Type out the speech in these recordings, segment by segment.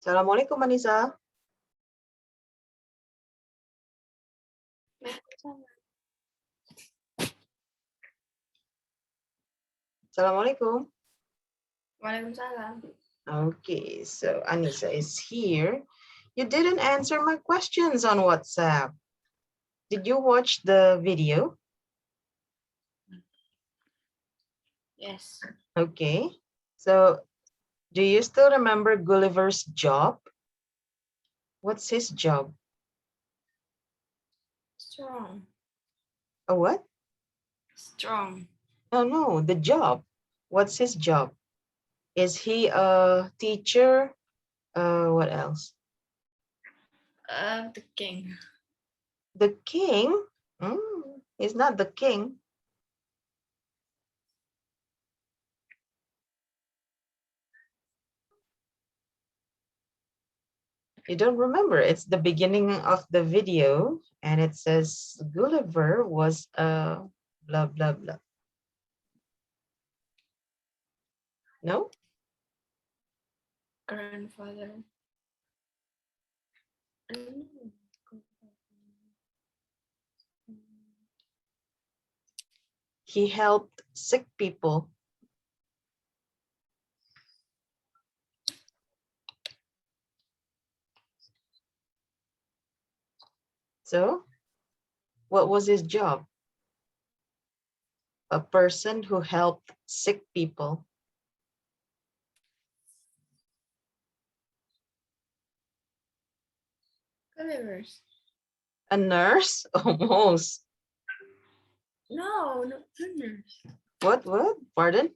Assalamualaikum, Anissa. Assalamualaikum. Waalaikumsalam. Okay, so Anissa is here. You didn't answer my questions on WhatsApp. Did you watch the video? Yes. Okay, so do you still remember Gulliver's job? What's his job? Strong. A what? Strong. Oh no, the job. What's his job? Is he a teacher? What else? The king. The king? He's not the king. You don't remember. It's the beginning of the video, and it says Gulliver was a blah, blah, blah. No? Grandfather. He helped sick people. So, what was his job? A person who helped sick people. Gulliver's. A nurse? Almost. No, not nurse. What? Pardon?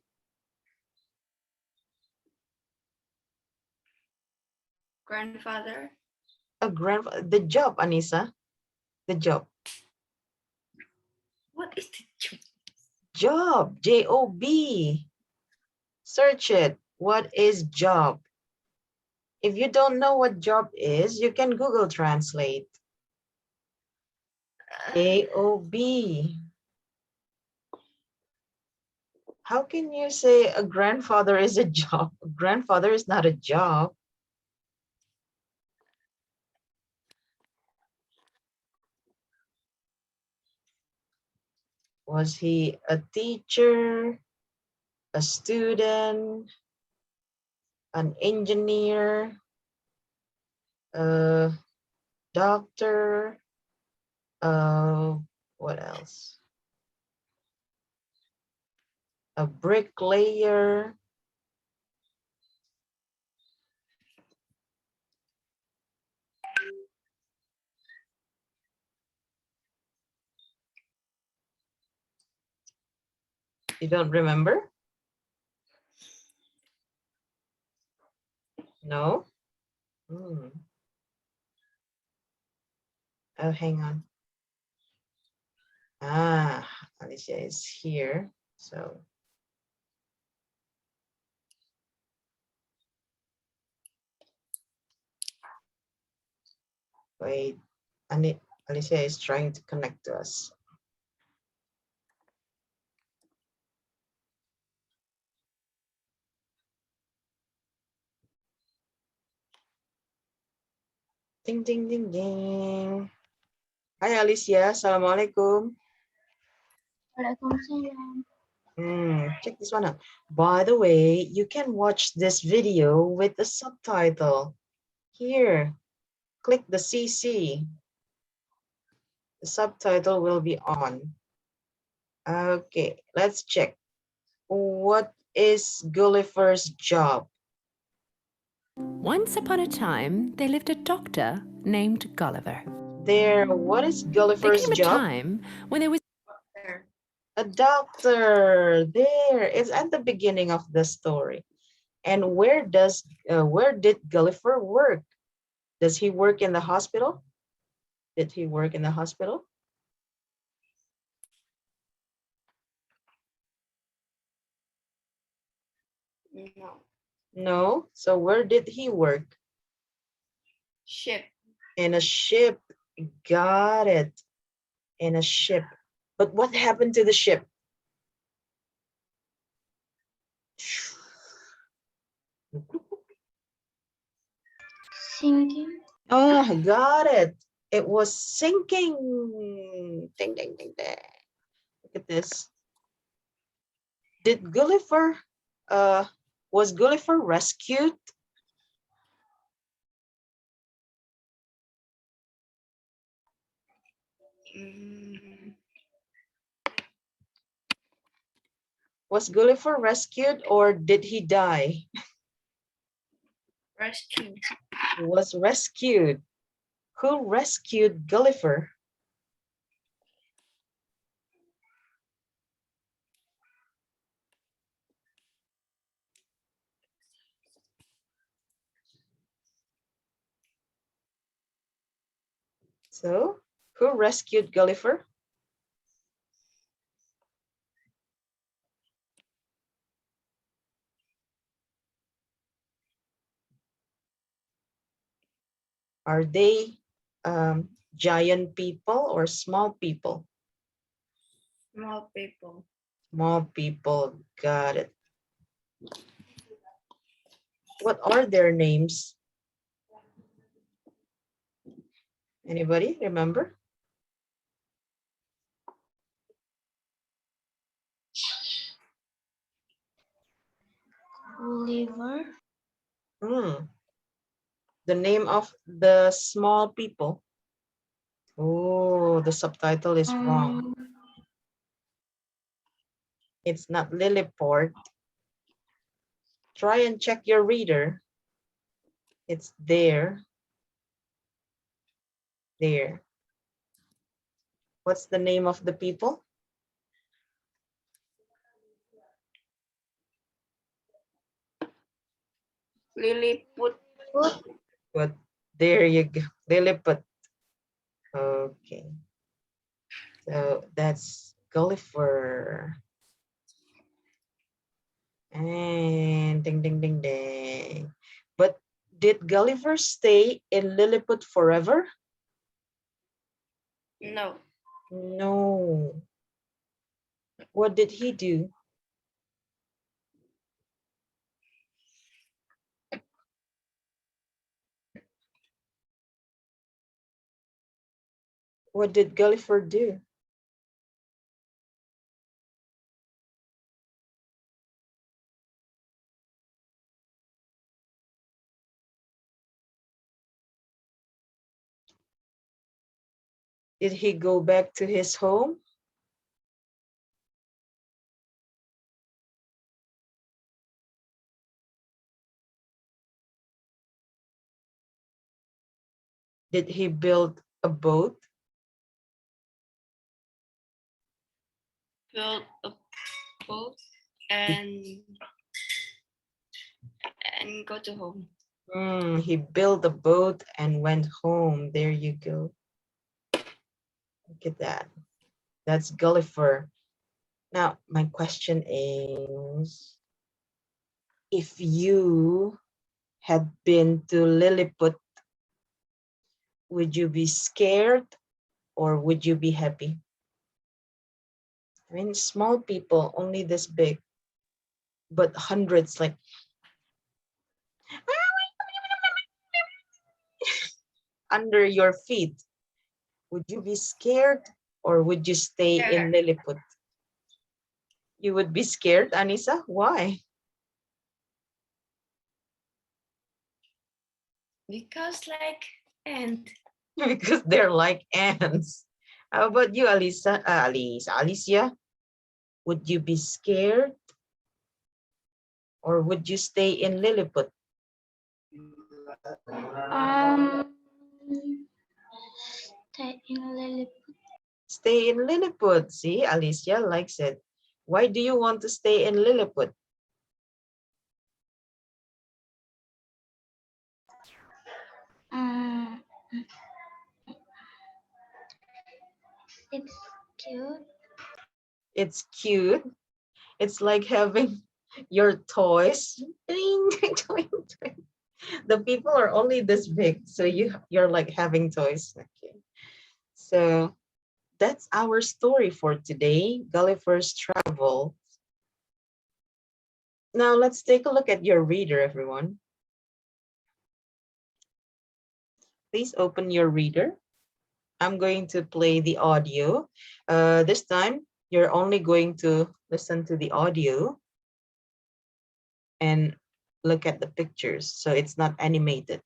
Grandfather. A grandfather. The job, Anissa. The job. What is the job? Job. J-O-B. Search it. What is job? If you don't know what job is, you can Google Translate. J-O-B. How can you say a grandfather is a job? A grandfather is not a job. Was he a teacher, a student, an engineer, a doctor, what else? A bricklayer. You don't remember? No? Oh, hang on. Alicia is here. So wait, Alicia is trying to connect to us. Ding, ding, ding, ding. Hi, Alicia. Assalamualaikum. Waalaikumsalam. Check this one out. By the way, you can watch this video with the subtitle. Here, click the CC. The subtitle will be on. Okay, let's check. What is Gulliver's job? Once upon a time, there lived a doctor named Gulliver. What is There Gulliver's came a job? time when there was A doctor. There, it's at the beginning of the story. And where did Gulliver work? Does he work in the hospital? Did he work in the hospital? No. No. So where did he work? Ship. In a ship. Got it. In a ship. But what happened to the ship? Sinking. Oh, I got it. It was sinking. Ding, ding, ding, ding. Look at this. Did Gulliver, was Gulliver rescued? Mm, Was Gulliver rescued or did he die? rescue. He was rescued. Who rescued Gulliver? So, who rescued Gulliver? Are they giant people or small people? Small people. Small people, got it. What are their names? Anybody remember? Liver. The name of the small people. Oh, the subtitle is wrong. It's not Lilliport. Try and check your reader. It's there. There. What's the name of the people? Lilliput. But there you go. Lilliput. Okay. So that's Gulliver. And ding, ding, ding, ding. But did Gulliver stay in Lilliput forever? No. No. What did he do? What did Gulliver do? Did he go back to his home? Did he build a boat? Build a boat and go to home. He built a boat and went home. There you go. Look at that. That's Gulliver. Now, my question is, if you had been to Lilliput, would you be scared or would you be happy? I mean, small people, only this big, but hundreds like under your feet. Would you be scared or would you stay in Lilliput? You would be scared, Anissa? Why? Because like ant. Because they're like ants. How about you, Alicia? Would you be scared or would you stay in Lilliput? Um, Stay in Lilliput. Stay in Lilliput. See, Alicia likes it. Why do you want to stay in Lilliput? It's cute. It's cute. It's like having your toys. Ding, ding, ding, ding. The people are only this big, so you're like having toys. Okay. So that's our story for today, Gulliver's Travel. Now let's take a look at your reader, everyone. Please open your reader. I'm going to play the audio. This time, you're only going to listen to the audio and look at the pictures. So it's not animated.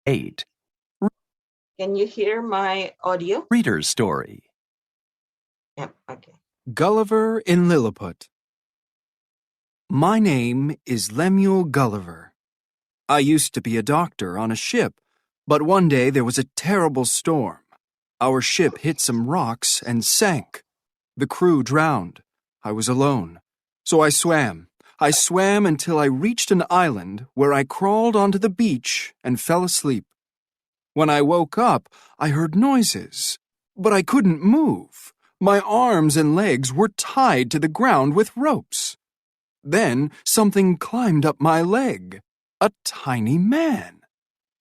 8. Can you hear my audio? Reader's Story. Yep, okay. Gulliver in Lilliput. My name is Lemuel Gulliver. I used to be a doctor on a ship, but one day there was a terrible storm. Our ship hit some rocks and sank. The crew drowned. I was alone. So I swam. I swam until I reached an island where I crawled onto the beach and fell asleep. When I woke up, I heard noises, but I couldn't move. My arms and legs were tied to the ground with ropes. Then something climbed up my leg. A tiny man.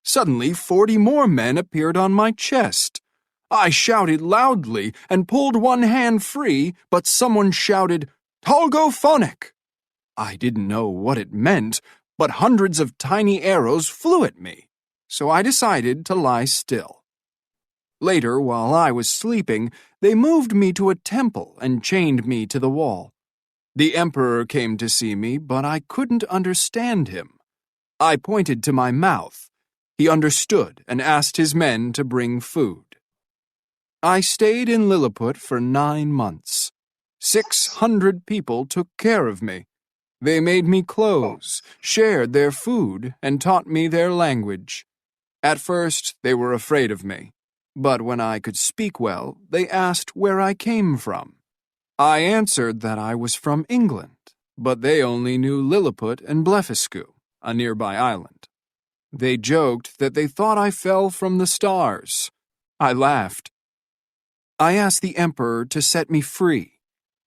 Suddenly, 40 more men appeared on my chest. I shouted loudly and pulled one hand free, but someone shouted, "Tolgophonic!" I didn't know what it meant, but hundreds of tiny arrows flew at me, so I decided to lie still. Later, while I was sleeping, they moved me to a temple and chained me to the wall. The emperor came to see me, but I couldn't understand him. I pointed to my mouth. He understood and asked his men to bring food. I stayed in Lilliput for 9 months. 600 people took care of me. They made me clothes, shared their food, and taught me their language. At first, they were afraid of me, but when I could speak well, they asked where I came from. I answered that I was from England, but they only knew Lilliput and Blefuscu, a nearby island. They joked that they thought I fell from the stars. I laughed. I asked the emperor to set me free.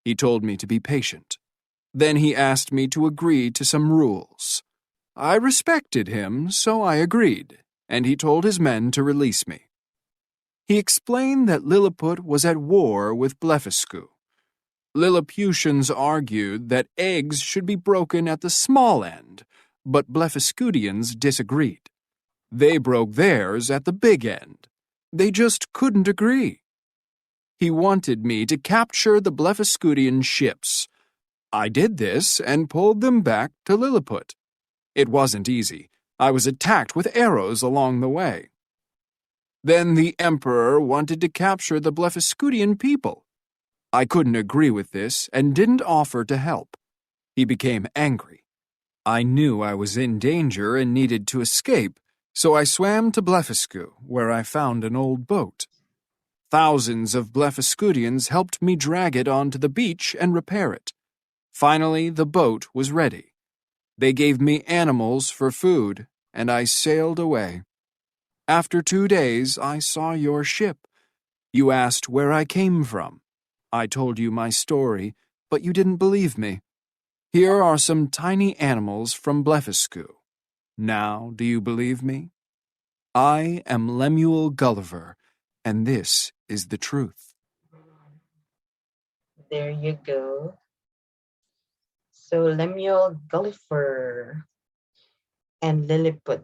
He told me to be patient. Then he asked me to agree to some rules. I respected him, so I agreed, and he told his men to release me. He explained that Lilliput was at war with Blefuscu. Lilliputians argued that eggs should be broken at the small end, but Blefuscudians disagreed. They broke theirs at the big end. They just couldn't agree. He wanted me to capture the Blefuscudian ships. I did this and pulled them back to Lilliput. It wasn't easy. I was attacked with arrows along the way. Then the emperor wanted to capture the Blefuscudian people. I couldn't agree with this and didn't offer to help. He became angry. I knew I was in danger and needed to escape, so I swam to Blefuscu, where I found an old boat. Thousands of Blefuscudians helped me drag it onto the beach and repair it. Finally, the boat was ready. They gave me animals for food, and I sailed away. After 2 days, I saw your ship. You asked where I came from. I told you my story, but you didn't believe me. Here are some tiny animals from Blefuscu. Now, do you believe me? I am Lemuel Gulliver, and this is the truth. There you go. So Lemuel Gulliver and Lilliput.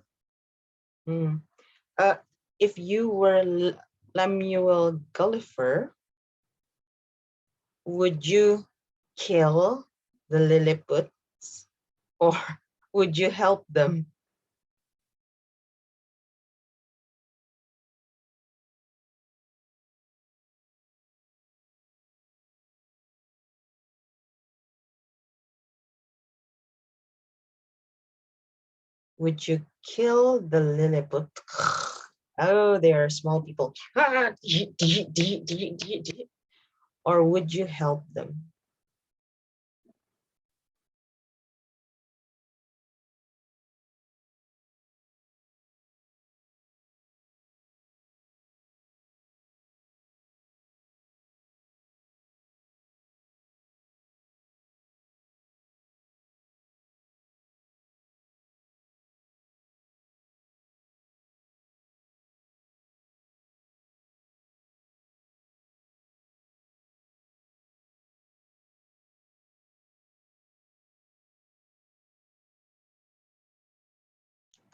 Hmm. Uh, if you were Lemuel Gulliver, would you kill the Lilliputs or would you help them? Would you kill the Lilliput? Oh, they are small people. Or would you help them?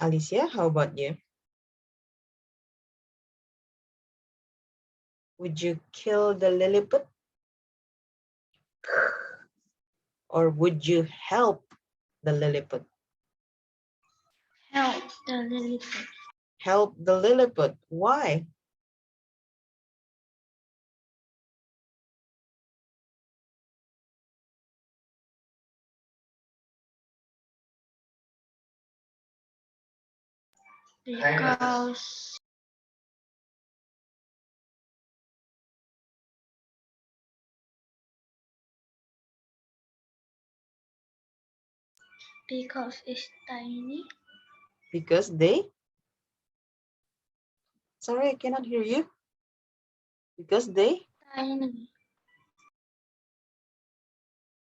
Alicia, how about you? Would you kill the Lilliput? Or would you help the Lilliput? Help the Lilliput. Help the Lilliput. Why? Because it's tiny. Because they? Sorry, I cannot hear you. Because they? Tiny.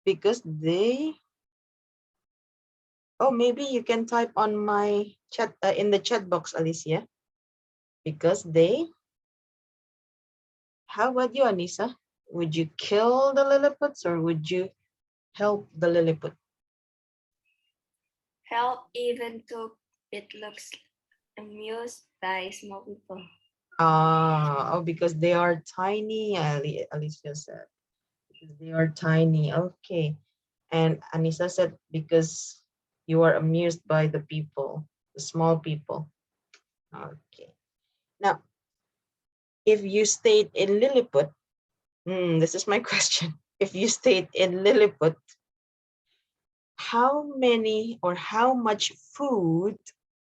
Because they? Oh, maybe you can type on my chat in the chat box, Alicia. Because they? How about you, Anissa? Would you kill the Lilliputs or would you help the Lilliput? Help even though it looks amused by small people. Oh, because they are tiny, Alicia said. Because they are tiny. Okay. And Anissa said, because you are amused by the people, the small people. Okay. Now, if you stayed in Lilliput, this is my question. If you stayed in Lilliput, how many or how much food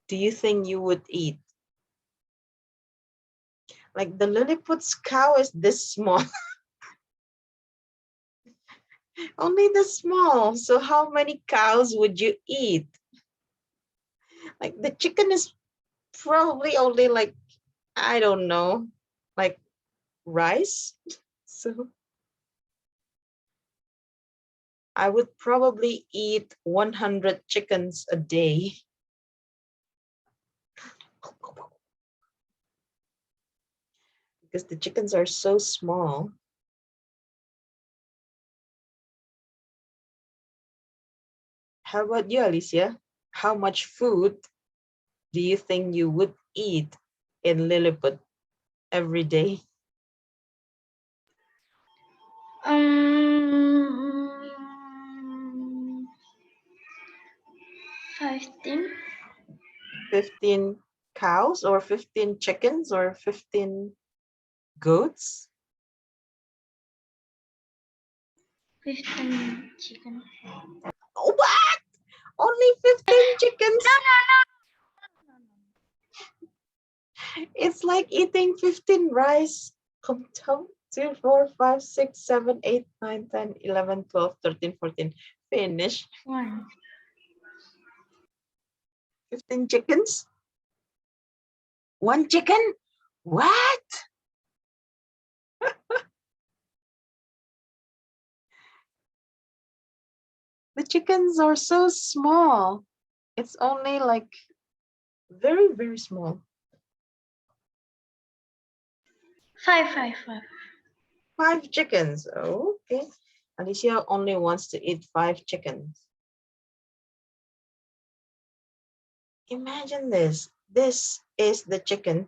do you think you would eat? Like the Lilliput's cow is this small, only this small. So how many cows would you eat? Like the chicken is probably only like, I don't know, like rice. So I would probably eat 100 chickens a day. Because the chickens are so small. How about you, Alicia? How much food do you think you would eat in Lilliput every day? 15. 15 cows or 15 chickens or 15 goats? 15 chicken. Oh, what? Only 15 chickens? It's like eating 15 rice. Come 2, 4, 5, 6, 7, 8, 9, 10, 11, 12, 13, 14. Finish. 1. 15 chickens? One chicken? What? The chickens are so small. It's only like very, very small. 5. 5 chickens. Okay. Alicia only wants to eat 5 chickens. Imagine this. This is the chicken.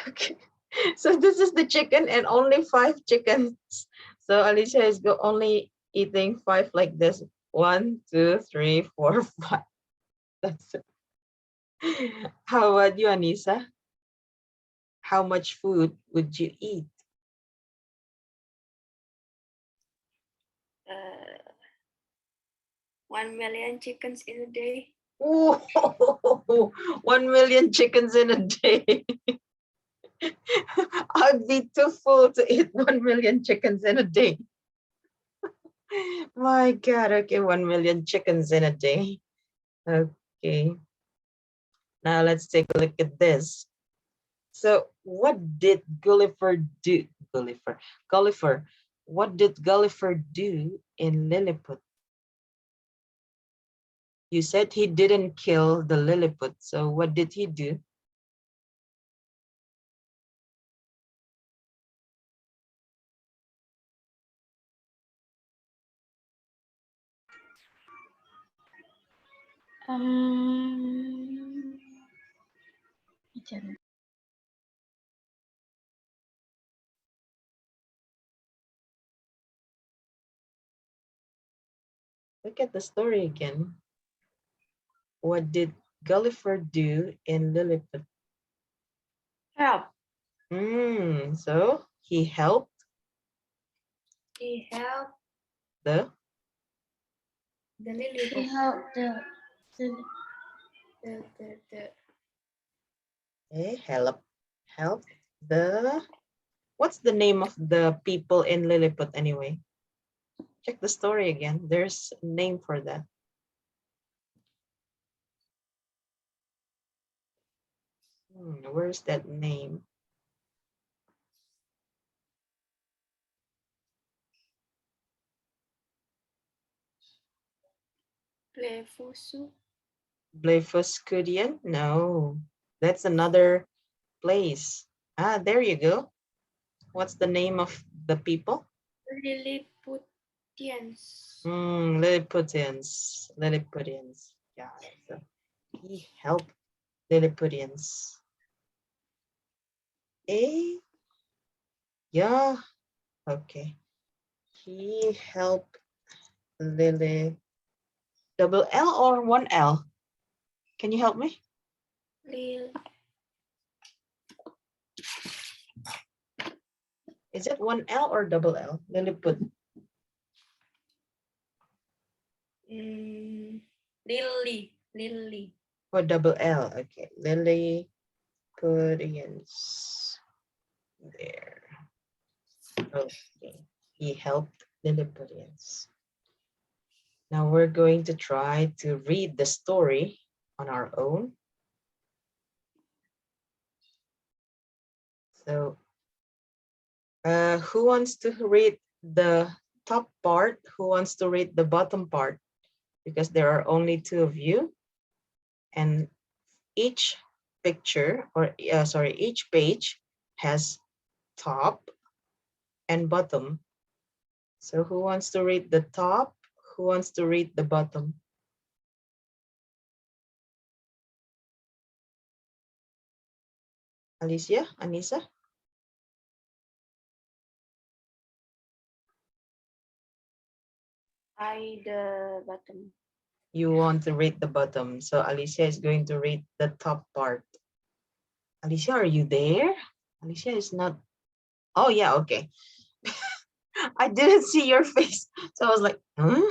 Okay. So this is the chicken and only 5 chickens. So Alicia is only eating 5 like this. 1, 2, 3, 4, 5. That's it. How about you, Anissa? How much food would you eat? 1 million chickens in a day. Ooh, 1 million chickens in a day. I'd be too full to eat 1 million chickens in a day. My God, okay, 1 million chickens in a day. Okay, now let's take a look at this. So what did Gulliver do? Gulliver, what did Gulliver do in Lilliput? You said he didn't kill the Lilliput, so what did he do? I don't know. Look at the story again. What did Gulliver do in Lilliput? Help. So he helped He helped the the He Lilliput. helped the help the what's the name of the people in Lilliput anyway? Check the story again. There's a name for that. Where's that name? Blefusu. Blefuscudian? No, that's another place. Ah, there you go. What's the name of the people? Lilliputians. Lilliputians. Lilliputians. Yeah. So he helped Lilliputians. Yeah. Okay. He helped Lily. Double L or one L? Can you help me? Lil. Is it one L or double L? Lilliput. Lily. Lily. Or double L. Okay. Lilliputians. There. Okay. He helped Lilliputians. Now we're going to try to read the story on our own. So who wants to read the top part? Who wants to read the bottom part? Because there are only two of you, and each picture or each page has top and bottom. So who wants to read the top? Who wants to read the bottom? Alicia, Anissa? The bottom. You want to read the bottom. So Alicia is going to read the top part. Alicia, are you there? Alicia is not. Oh, yeah, okay. I didn't see your face. So I was like, huh?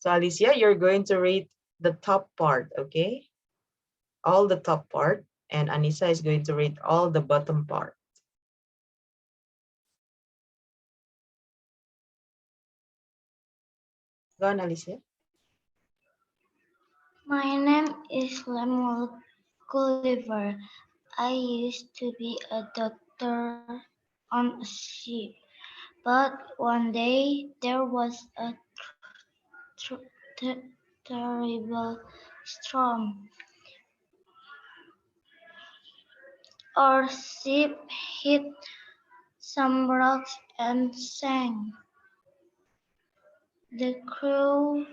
So Alicia, you're going to read the top part, okay? All the top part. And Anissa is going to read all the bottom part. Go on, Alicia. My name is Lemuel Gulliver. I used to be a doctor on a ship, but one day there was a terrible storm. Our ship hit some rocks and sank. The crew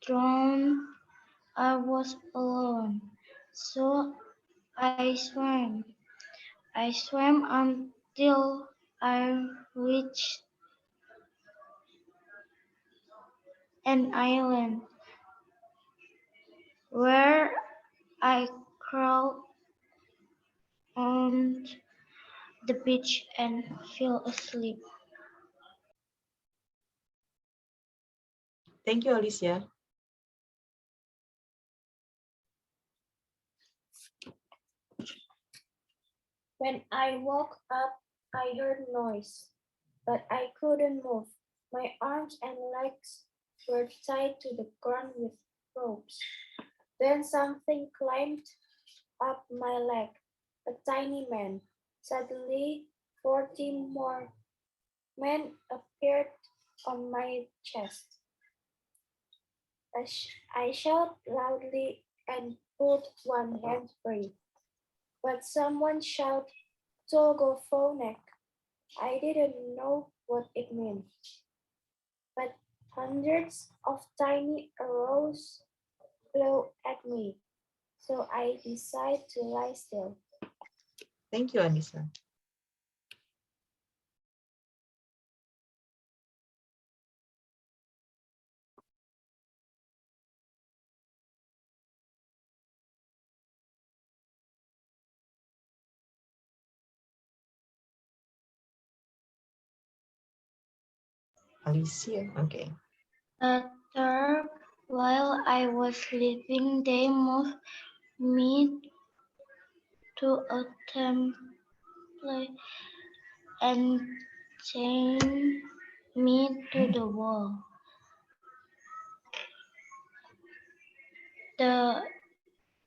drowned. I was alone, so I swam. I swam until I reached an island where I crawled on the beach and fell asleep. Thank you, Alicia. When I woke up, I heard noise, but I couldn't move. My arms and legs were tied to the ground with ropes. Then something climbed up my leg, a tiny man. Suddenly, 14 more men appeared on my chest. I shouted loudly and pulled one hand free. But someone shouted, Togophonek. I didn't know what it meant. But hundreds of tiny arrows blow at me, so I decide to lie still. Thank you, Anissa. Alicia, okay. Later, while I was sleeping, they moved me to a temple and chained me to the wall. The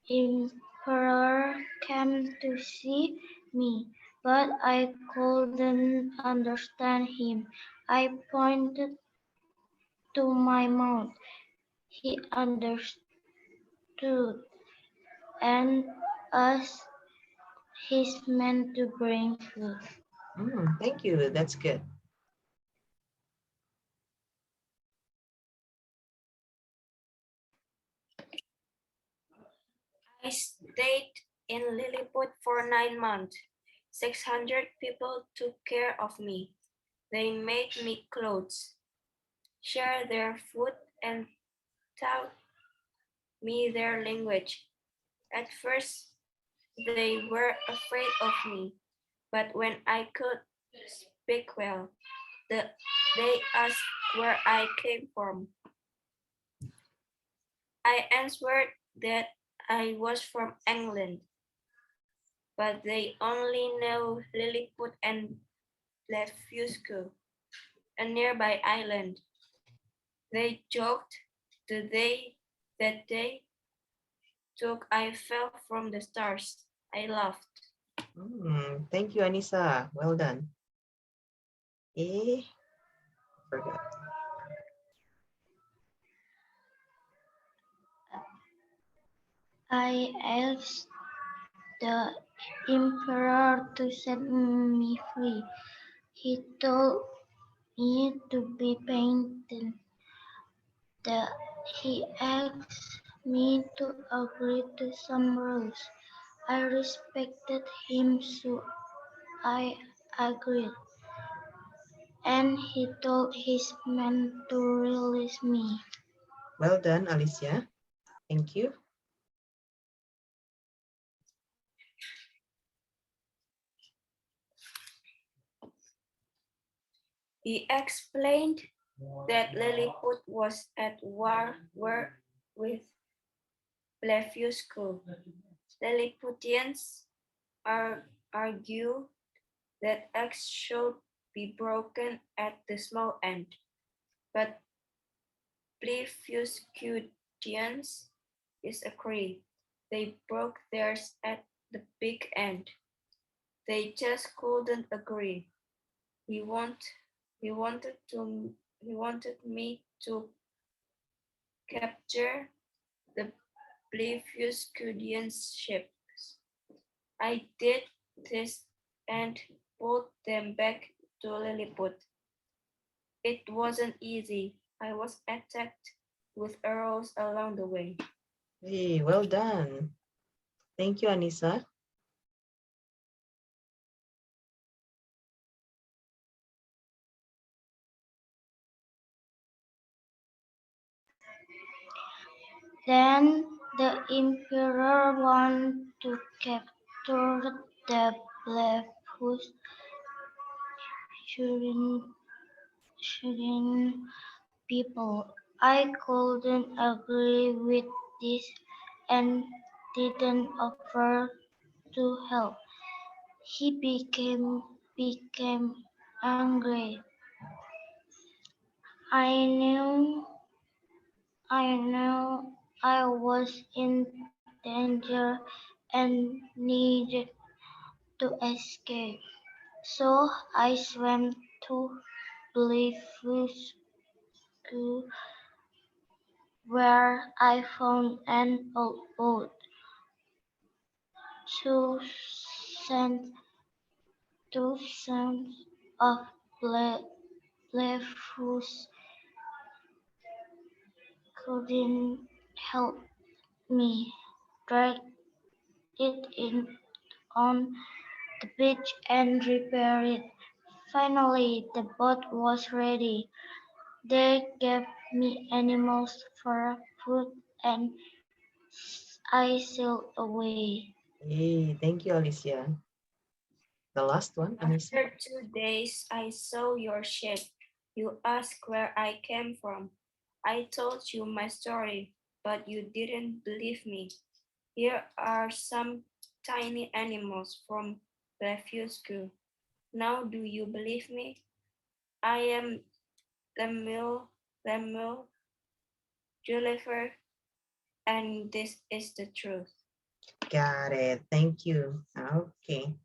emperor came to see me, but I couldn't understand him. I pointed to my mouth. He understood and asked his men to bring food. Thank you. That's good. I stayed in Lilliput for 9 months. 600 people took care of me. They made me clothes, shared their food, and taught me their language. At first, they were afraid of me, but when I could speak well, they asked where I came from. I answered that I was from England, but they only know Lilliput and Blefuscu, a nearby island. They joked that they took I fell from the stars. I laughed. Thank you, Anissa. Well done. Eh, forgot. I asked the emperor to set me free. He told me to be patient. The, he asked me to agree to some rules. I respected him, so I agreed. And he told his men to release me. Well done, Alicia. Thank you. He explained that Lilliput was at war with Blefuscu. Lilliputians argue that eggs should be broken at the small end, but Blefuscudians disagree. They broke theirs at the big end. They just couldn't agree. He want, he wanted me to capture the Blefuscudian ships. I did this and pulled them back to Lilliput. It wasn't easy. I was attacked with arrows along the way. Hey, well done. Thank you, Anissa. Then the emperor wanted to capture the Blefuscudian people. I couldn't agree with this and didn't offer to help. He became angry. I knew I was in danger and needed to escape. So I swam to Blefuscu, where I found an old boat. Two sons, two sons of Blefuscu couldn't help. me, dragged it in on the beach and repaired it. Finally, the boat was ready. They gave me animals for food and I sailed away. Hey, thank you, Alicia. The last one, Anissa. After 2 days, I saw your ship. You asked where I came from. I told you my story, but you didn't believe me. Here are some tiny animals from refuse crew. Now do you believe me? I am Lemuel Gulliver, and this is the truth. Got it. Thank you. Okay.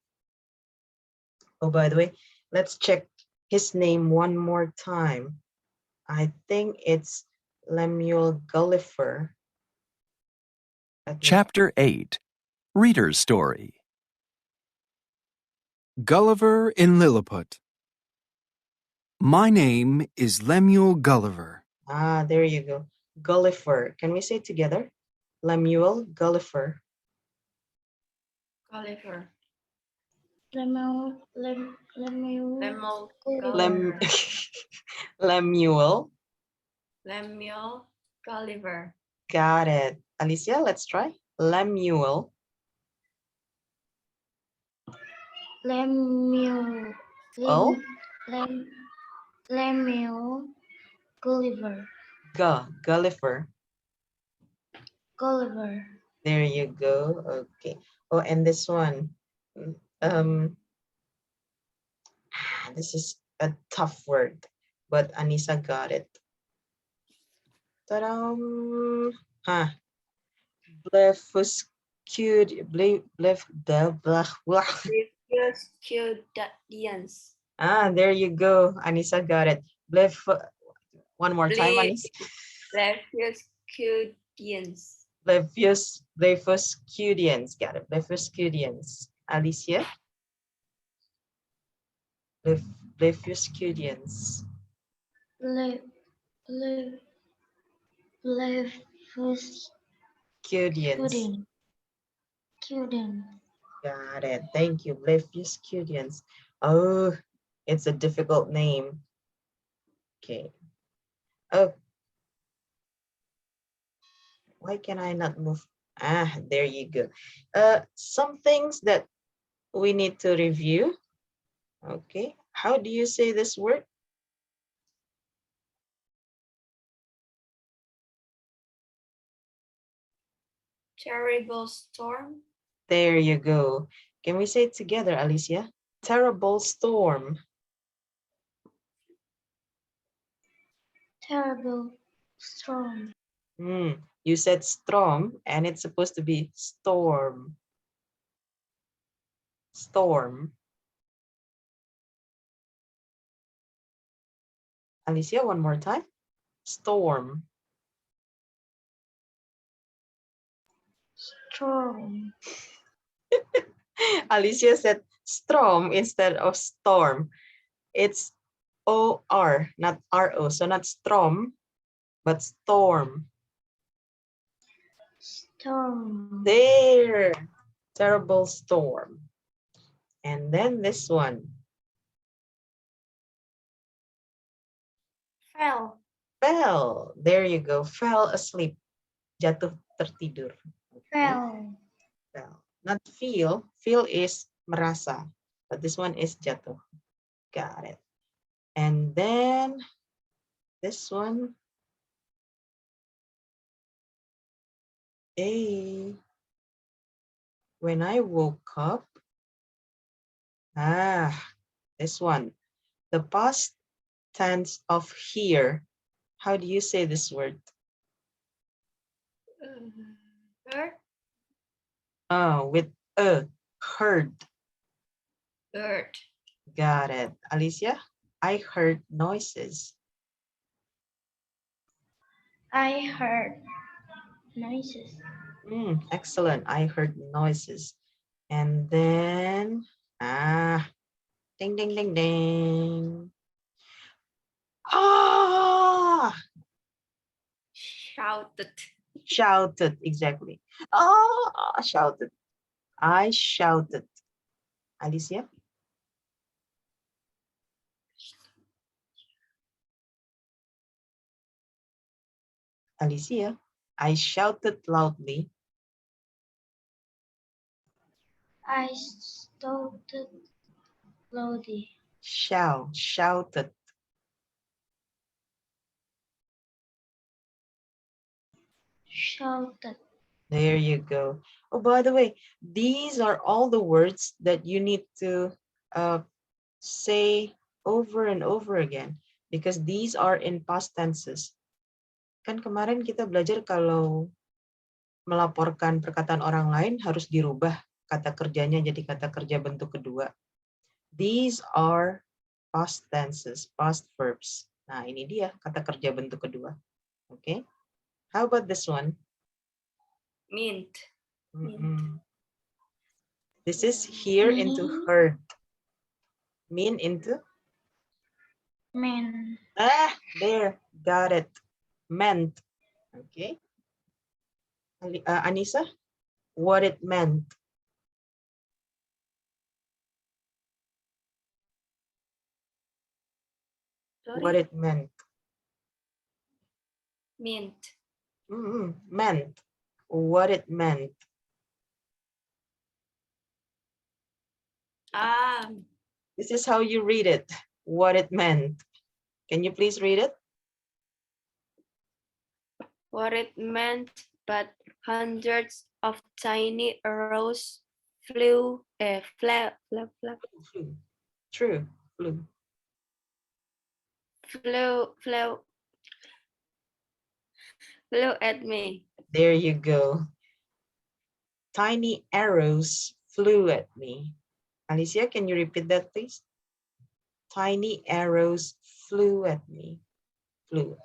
Oh, by the way, let's check his name one more time. I think it's Lemuel Gulliver. Chapter 8 Reader's Story Gulliver in Lilliput. My name is Lemuel Gulliver. Ah, there you go. Gulliver. Can we say it together? Lemuel Gulliver. Gulliver. Lemuel Lemuel Lem Gulliver. Lemuel. Lemuel Gulliver. Got it. Alicia, let's try. Lemuel. Lemuel Oh, Lemuel Gulliver. Gulliver. Gulliver. There you go. Okay. Oh, and this one. Um, this is a tough word, but Anissa got it. Ta-dam! Huh. Blefuscud, blef, the, blah, blah. Refuse Custodians. Ah, there you go. Anissa got it. Blef, one more time, Anissa. Refuse Custodians. Blefuscudians. Got it. Blefuscudians. Alicia? Blefuscudians. Le, le, Blefuscudian. Cudians. Got it. Thank you. Blefuscudians. Oh, it's a difficult name. Okay. Oh, why can I not move? Ah, there you go. Some things that we need to review. Okay. How do you say this word? Terrible storm. There you go. Can we say it together, Alicia? Terrible storm. Terrible storm. You said storm, and it's supposed to be storm. Storm. Alicia, one more time. Storm. Storm. Alicia said storm instead of storm. It's O-R, not R-O. So not storm, but storm. Storm. There. Terrible storm. And then this one. Fell. Fell. There you go. Fell asleep. Jatuh tertidur. Okay. Fell. Not feel. Feel is merasa. But this one is jatuh. Got it. And then this one. A. When I woke up. This one. The past tense of here. How do you say this word? Bird. With a. Heard. Bird. Got it. Alicia? I heard noises. I heard noises. Excellent. I heard noises. And then, ding, ding, ding, ding. Ah! Shouted. Shouted, exactly. Oh, shouted. I shouted. Alicia? Alicia? I shouted loudly. I shouted loudly. Shouted. Shouted. There you go. Oh, by the way, these are all the words that you need to say over and over again because these are in past tenses. Kan kemarin kita belajar kalau melaporkan perkataan orang lain harus dirubah kata kerjanya jadi kata kerja bentuk kedua. These are past tenses, past verbs. Nah, ini dia kata kerja bentuk kedua. Okay? How about this one? Mint. This is here into heard. Mean into? Man. There. Got it. Meant. Okay. Anissa, what it meant? Sorry? What it meant? Mint. Meant. What it meant. This is how you read it. What it meant. Can you please read it? What it meant, but hundreds of tiny arrows flew True. flew at me. There you go. Tiny arrows flew at me. Alicia, can you repeat that, please? Tiny arrows flew at me. Flew.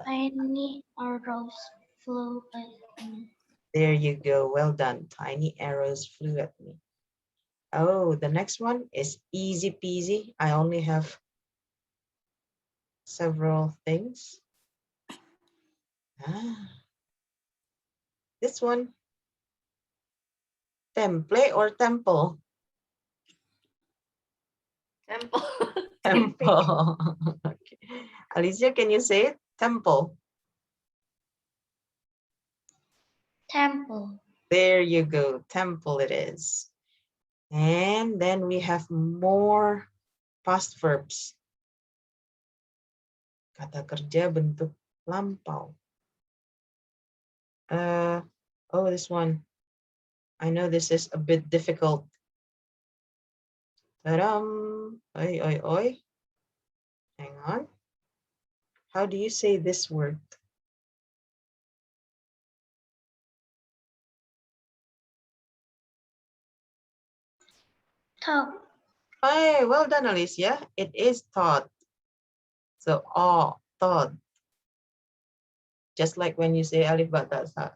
Tiny arrows flew at me. There you go. Well done. Tiny arrows flew at me. Oh, the next one is easy peasy. I only have several things. This one. Temple or temple? Temple. Temple. Okay. Alicia, can you say it? Temple. Temple. There you go. Temple it is. And then we have more past verbs. Kata kerja bentuk lampau. Oh, this one. I know this is a bit difficult. Oi, oi, oi. Hang on. How do you say this word? Talk. Hey, well done, Alicia. It is thought. So, thought. Just like when you say alif bata sa,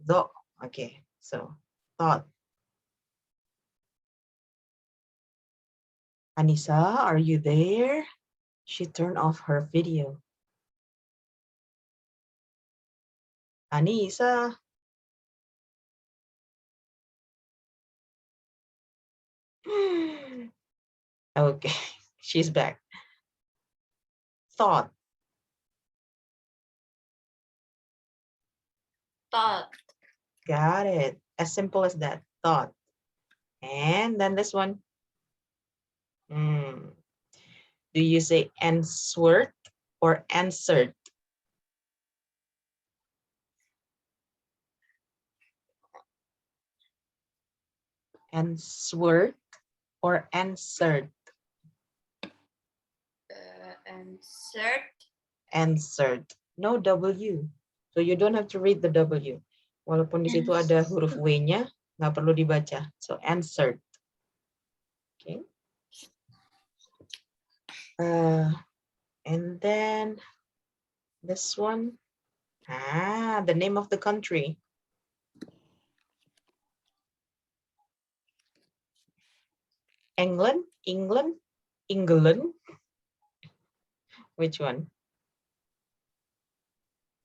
do. Okay, so thought. Anissa, are you there? She turned off her video. Anissa. Okay, she's back. Thought. Thought. Got it. As simple as that. Thought. And then this one. Do you say answered or answered? Answered or answered? Answered. Answered. No W. So you don't have to read the W. Walaupun di situ ada huruf W-nya, nggak perlu dibaca. So answered. Okay. And then this one. The name of the country. England? England? England? Which one?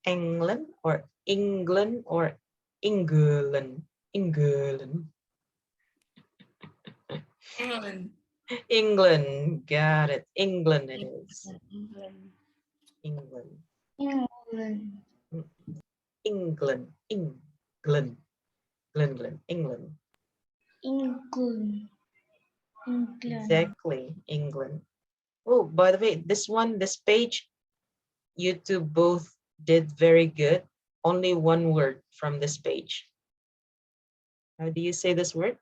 England or England or England? England. England. England. Got it. England it is. England. England. England. England. England. England. England. England. England. Exactly. England. Oh, by the way, this page, you two both did very good. Only one word from this page. How do you say this word?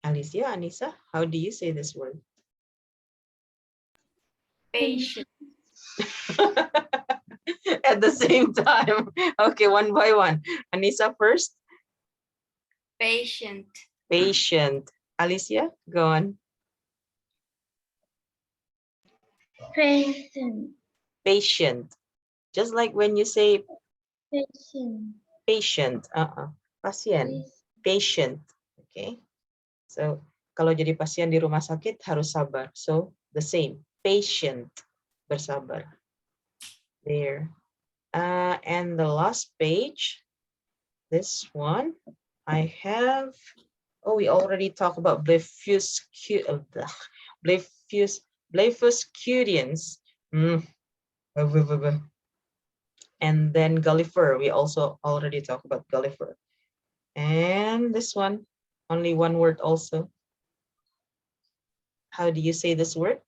Alicia, Anissa, how do you say this word? Patient. At the same time. Okay, one by one. Anissa first. Patient. Patient. Alicia, go on. Patient. Patient. Just like when you say Patient. patient. Pasien. Patient. Okay. So, kalau jadi pasien di rumah sakit harus sabar. So, the same. Patient. Bersabar. There. And the last page, this one, I have, oh, we already talked about Blefuscudians. And then Gulliver, we also already talked about Gulliver. And this one, only one word also. How do you say this word?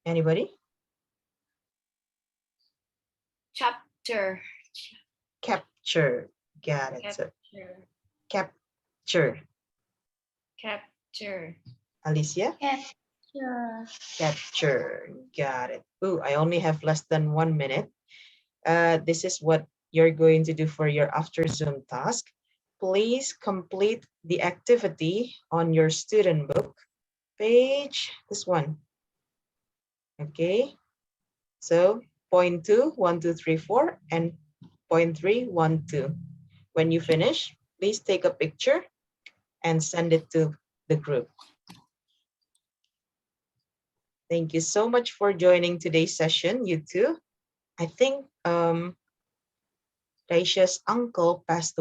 Anybody? Chapter. Capture. Got it. So, capture. Capture. Alicia? Capture. Capture. Got it. Oh, I only have less than 1 minute. This is what you're going to do for your after Zoom task. Please complete the activity on your student book page, this one. Okay, so point 2, 1, 2, 3, 4, and point 3, 1, 2. When you finish, please take a picture and send it to the group. Thank you so much for joining today's session, you two. I think Raisha's uncle passed